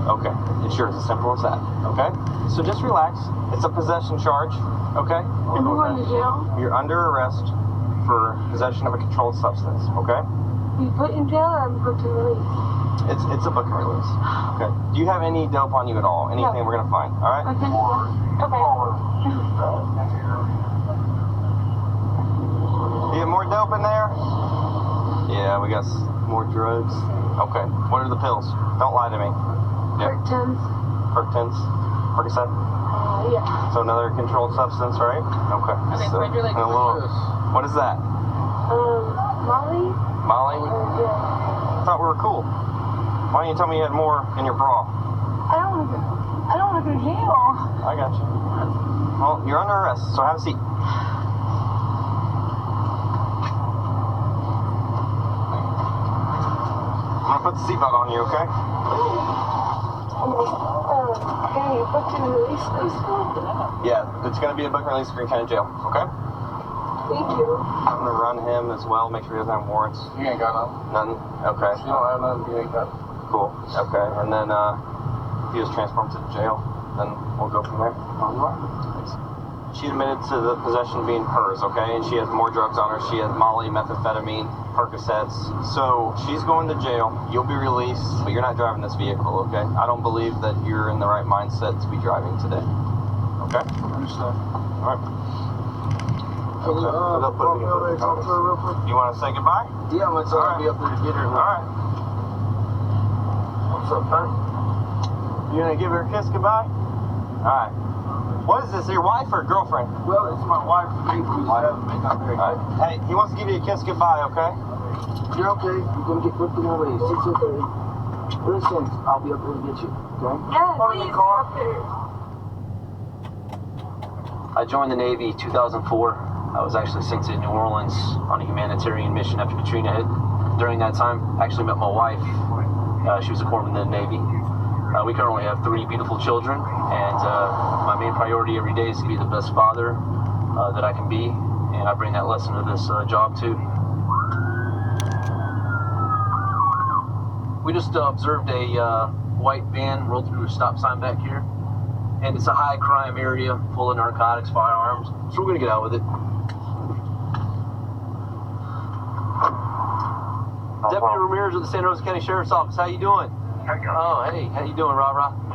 Okay, it's yours, as simple as that, okay? So just relax. It's a possession charge, okay? I'm going to jail. You're under arrest for possession of a controlled substance, okay? You put in jail or I'm put to release? It's a book and release, okay? Do you have any dope on you at all? Anything we're gonna find, all right? Okay. Okay. You have more dope in there? Yeah, we got more drugs. Okay, what are the pills? Don't lie to me. Yeah. Percocet. Percocet? Yeah. So another controlled substance, right? Okay. So, and a little, what is that? Molly? Molly? Yeah. I thought we were cool. Why don't you tell me you had more in your bra? I don't want to go to jail. I got you. Well, you're under arrest, so have a seat. I'm gonna put the seatbelt on you, okay? Can you put to release this? Yeah, it's gonna be a book and release Green County Jail, okay? Thank you. I'm gonna run him as well, make sure he doesn't have warrants. You ain't got none. None? Okay. You don't have none, you ain't got none. Cool. Okay, and then if he was transformed to the jail, then we'll go from there. Thanks. She admitted to the possession being hers, okay? And she has more drugs on her. She has Molly, methamphetamine, Percocets. So she's going to jail. You'll be released, but you're not driving this vehicle, okay? I don't believe that you're in the right mindset to be driving today. Okay? Understand. All right. Can you, They'll put it in the talk to her real quick? You want to say goodbye? Yeah, I'm gonna be up there to get her. All right. What's up, man? You gonna give her a kiss goodbye? All right. What is this? Your wife or girlfriend? Well, it's my wife. We have to make up very All right. Hey, he wants to give you a kiss goodbye, okay? You're okay. You're gonna get put in the race. It's okay. Listen, I'll be up there to get you. Okay? Yeah, please go up there. I joined the Navy 2004. I was actually sent to New Orleans on a humanitarian mission after Katrina hit. During that time, I actually met my wife. She was a corpsman in the Navy. We currently have 3 beautiful children, and my main priority every day is to be the best father that I can be, and I bring that lesson to this job too. We just observed a white van roll through a stop sign back here, and it's a high crime area full of narcotics, firearms, so we're gonna get out with it. Deputy Ramirez of the Santa Rosa County Sheriff's Office, how you doing? Oh, hey, how you doing, Rah-Rah?